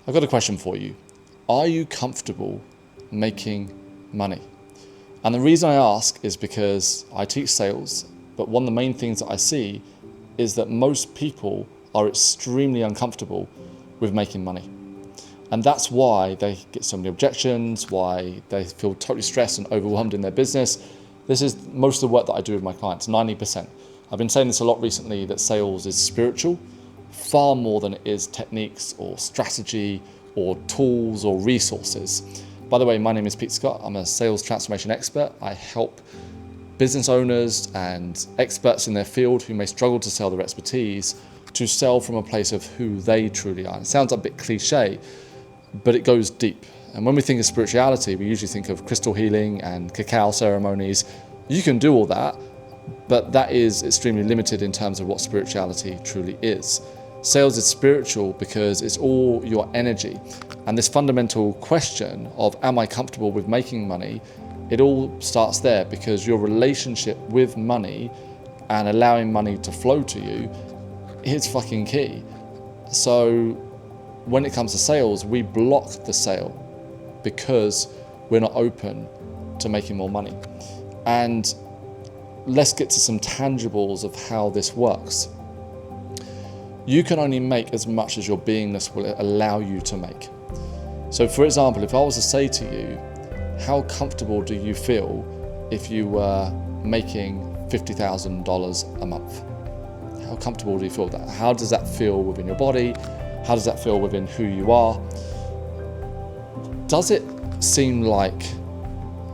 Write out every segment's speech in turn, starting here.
I've got a question for you. Are you comfortable making money? And the reason I ask is because I teach sales, but one of the main things that I see is that most people are extremely uncomfortable with making money. And that's why they get so many objections, why they feel totally stressed and overwhelmed in their business. This is most of the work that I do with my clients, 90%. I've been saying this a lot recently, that sales is spiritual, far more than it is techniques or strategy or tools or resources. By the way, my name is Pete Scott. I'm a sales transformation expert. I help business owners and experts in their field who may struggle to sell their expertise to sell from a place of who they truly are. It sounds a bit cliche, but it goes deep. And when we think of spirituality, we usually think of crystal healing and cacao ceremonies. You can do all that, but that is extremely limited in terms of what spirituality truly is. Sales is spiritual because it's all your energy. And this fundamental question of, am I comfortable with making money? It all starts there, because your relationship with money and allowing money to flow to you is fucking key. So when it comes to sales, we block the sale because we're not open to making more money. And let's get to some tangibles of how this works. You can only make as much as your beingness will allow you to make. So for example, if I was to say to you, how comfortable do you feel if you were making $50,000 a month? How comfortable do you feel with that? How does that feel within your body? How does that feel within who you are? Does it seem like,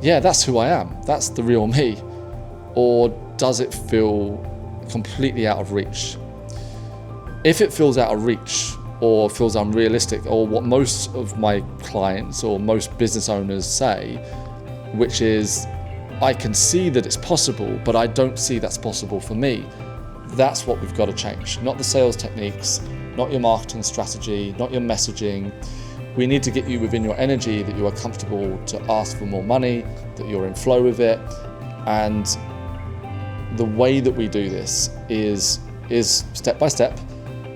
yeah, that's who I am, that's the real me? Or does it feel completely out of reach? If it feels out of reach or feels unrealistic, or what most of my clients or most business owners say, which is, I can see that it's possible, but I don't see that's possible for me, that's what we've got to change. Not the sales techniques, not your marketing strategy, not your messaging. We need to get you within your energy, that you are comfortable to ask for more money, that you're in flow with it. And the way that we do this is step by step,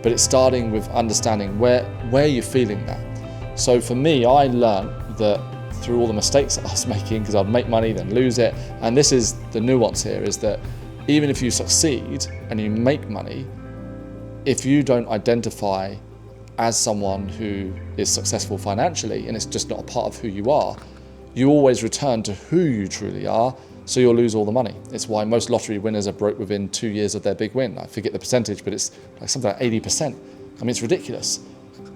but it's starting with understanding where you're feeling that. So for me, I learned that through all the mistakes that I was making, because I'd make money, then lose it. And this is the nuance here, is that even if you succeed and you make money, if you don't identify as someone who is successful financially, and it's just not a part of who you are, you always return to who you truly are, so you'll lose all the money. It's why most lottery winners are broke within 2 years of their big win. I forget the percentage, but it's like something like 80%. I mean, it's ridiculous.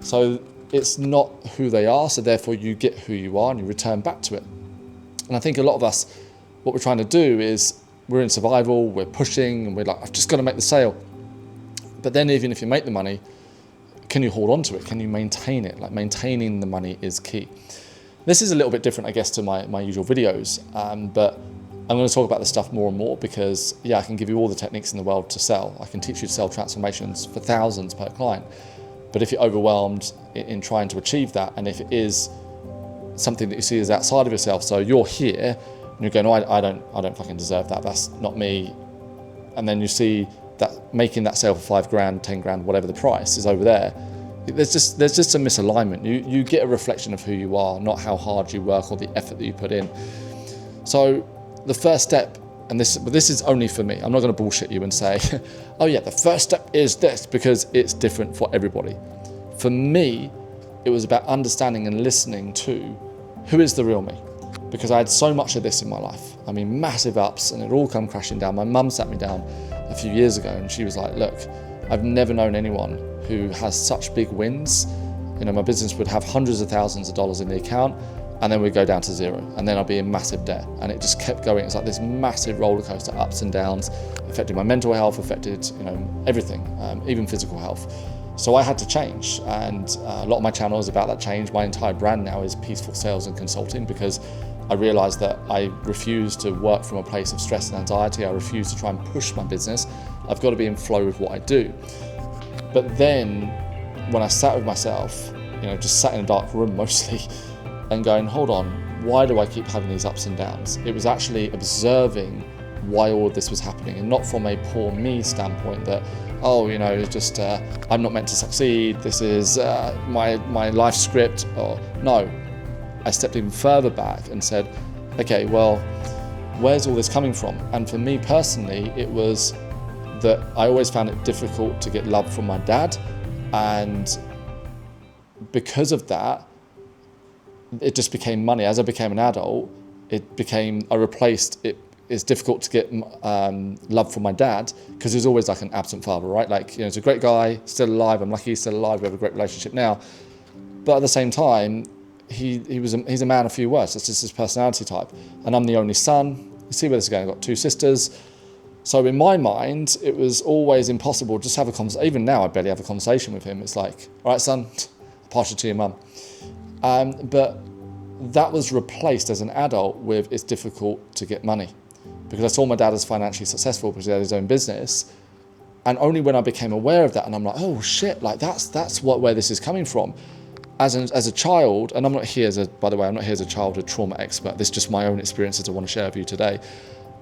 So it's not who they are, so therefore you get who you are and you return back to it. And I think a lot of us, what we're trying to do is, we're in survival, we're pushing, and we're like, I've just got to make the sale. But then even if you make the money, can you hold on to it? Can you maintain it? Like, maintaining the money is key. This is a little bit different, I guess, to my usual videos, but I'm going to talk about this stuff more and more because, yeah, I can give you all the techniques in the world to sell. I can teach you to sell transformations for thousands per client. But if you're overwhelmed in trying to achieve that, and if it is something that you see as outside of yourself, so you're here and you're going, no, I don't fucking deserve that. That's not me. And then you see that making that sale for 5 grand, 10 grand, whatever the price is over there, there's just a misalignment. You get a reflection of who you are, not how hard you work or the effort that you put in. So the first step, and this is only for me, I'm not going to bullshit you and say, oh yeah, the first step is this, because it's different for everybody. For me, it was about understanding and listening to who is the real me, because I had so much of this in my life. I mean, massive ups, and it all come crashing down. My mum sat me down a few years ago and she was like, look, I've never known anyone who has such big wins. You know, my business would have hundreds of thousands of dollars in the account, and then we'd go down to zero, and then I'd be in massive debt. And it just kept going. It's like this massive roller coaster, ups and downs, affected my mental health, affected, everything, even physical health. So I had to change, and a lot of my channel is about that change. My entire brand now is Peaceful Sales and Consulting, because I realized that I refuse to work from a place of stress and anxiety. I refuse to try and push my business. I've got to be in flow with what I do. But then when I sat with myself, just sat in a dark room mostly, and going, hold on, why do I keep having these ups and downs? It was actually observing why all of this was happening, and not from a poor me standpoint that oh, it's just I'm not meant to succeed. This is my life script. Or no, I stepped even further back and said, okay, well, where's all this coming from? And for me personally, it was that I always found it difficult to get love from my dad, and because of that, it just became money. As I became an adult, I replaced it. It's difficult to get love from my dad because he was always like an absent father, right? Like, he's a great guy, still alive. I'm lucky he's still alive. We have a great relationship now. But at the same time, he's a man of few words. That's just his personality type. And I'm the only son. You see where this is going. I've got 2 sisters. So in my mind, it was always impossible just to have a conversation. Even now, I barely have a conversation with him. It's like, all right, son, I'll pass you to your mum. But that was replaced as an adult with it's difficult to get money, because I saw my dad as financially successful because he had his own business. And only when I became aware of that, and I'm like, oh shit, like that's where this is coming from. As a child, and I'm not here by the way, I'm not here as a childhood trauma expert. This is just my own experiences I want to share with you today.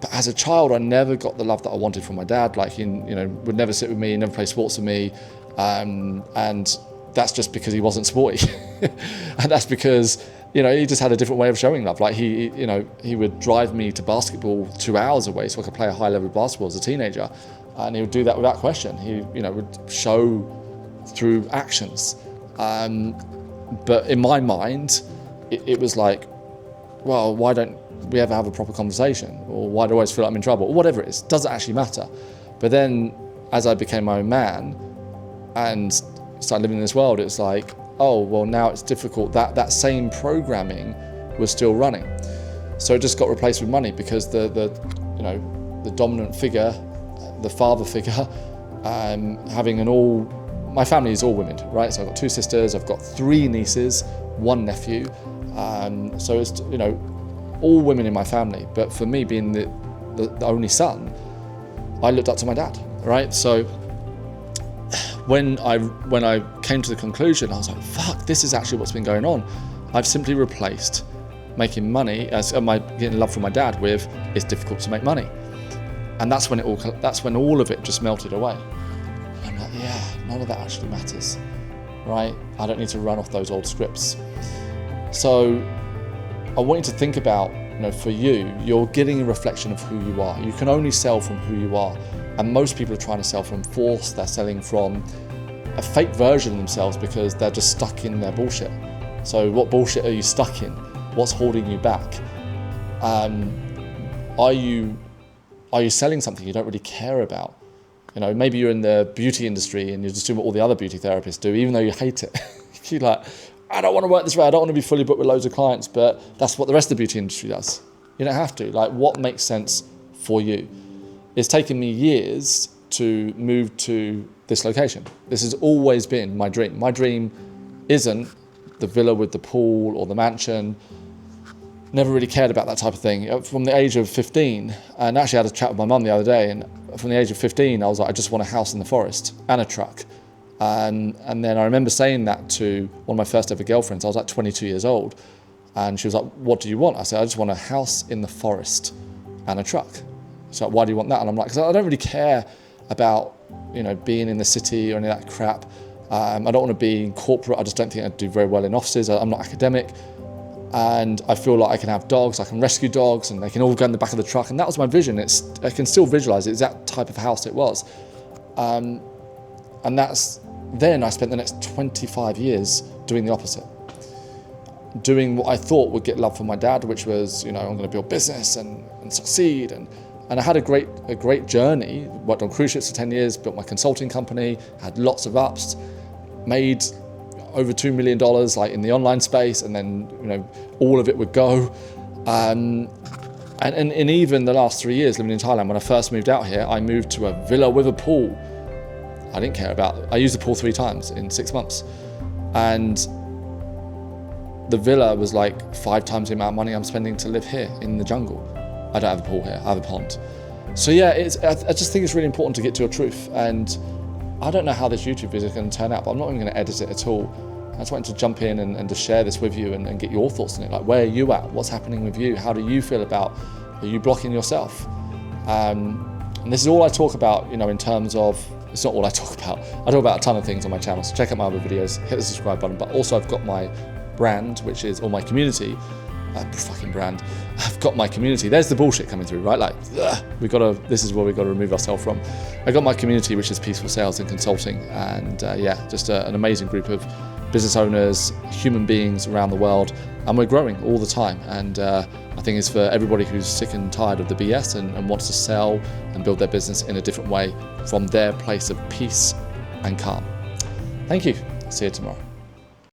But as a child, I never got the love that I wanted from my dad. Like, he, would never sit with me, never play sports with me. And that's just because he wasn't sporty. And that's because, he just had a different way of showing love. Like, he would drive me to basketball 2 hours away so I could play a high level of basketball as a teenager. And he would do that without question. He, would show through actions. But in my mind, it was like, well, why don't we ever have a proper conversation? Or why do I always feel like I'm in trouble? Or whatever it is, doesn't actually matter. But then as I became my own man and started living in this world, it's like, oh, well, now it's difficult. That same programming was still running. So it just got replaced with money, because the dominant figure, the father figure, my family is all women, right? So I've got 2 sisters, I've got 3 nieces, 1 nephew. So it's, all women in my family. But for me, being the only son, I looked up to my dad, right? So when I came to the conclusion, I was like, fuck, this is actually what's been going on. I've simply replaced making money, getting love from my dad, with it's difficult to make money. And that's when all of it just melted away. I'm like, yeah, none of that actually matters, right? I don't need to run off those old scripts. So I want you to think about, for you're getting a reflection of who you are. You can only sell from who you are. And most people are trying to sell from force. They're selling from a fake version of themselves because they're just stuck in their bullshit. So what bullshit are you stuck in? What's holding you back? Are you selling something you don't really care about? Maybe you're in the beauty industry and you're just doing what all the other beauty therapists do, even though you hate it. You're like, I don't want to work this way. I don't want to be fully booked with loads of clients, but that's what the rest of the beauty industry does. You don't have to. Like, what makes sense for you? It's taken me years to move to this location. This has always been my dream. My dream isn't the villa with the pool or the mansion. Never really cared about that type of thing. From the age of 15, and actually I had a chat with my mum the other day, and from the age of 15, I was like, I just want a house in the forest and a truck. And then I remember saying that to one of my first ever girlfriends. I was like 22 years old. And she was like, what do you want? I said, I just want a house in the forest and a truck. She's like, why do you want that? And I'm like, because I don't really care about, being in the city or any of that crap. I don't want to be corporate. I just don't think I'd do very well in offices. I'm not academic. And I feel like I can have dogs, I can rescue dogs, and they can all go in the back of the truck. And that was my vision. I can still visualize it. It's that type of house it was. And then I spent the next 25 years doing the opposite. Doing what I thought would get love from my dad, which was, I'm going to build business and succeed. And I had a great journey. Worked on cruise ships for 10 years, built my consulting company, had lots of ups, made over $2 million like in the online space, and then all of it would go. And even the last 3 years living in Thailand, when I first moved out here, I moved to a villa with a pool. I didn't care about it. I used the pool 3 times in 6 months. And the villa was like 5 times the amount of money I'm spending to live here in the jungle. I don't have a pool here, I have a pond. So yeah, I just think it's really important to get to your truth. And I don't know how this YouTube video is going to turn out, but I'm not even going to edit it at all. I just wanted to jump in and to share this with you and get your thoughts on it. Like, where are you at? What's happening with you? How do you feel about, are you blocking yourself? And this is all I talk about, in terms of It's not all I talk about. I talk about a ton of things on my channel, so check out my other videos, hit the subscribe button. But also I've got my brand, which is, or my community, fucking brand. I've got my community. There's the bullshit coming through, right? Like, this is where we've got to remove ourselves from. I got my community, which is Peaceful Sales and Consulting. And just an amazing group of business owners, human beings around the world. And we're growing all the time. And I think it's for everybody who's sick and tired of the BS and wants to sell and build their business in a different way from their place of peace and calm. Thank you. See you tomorrow.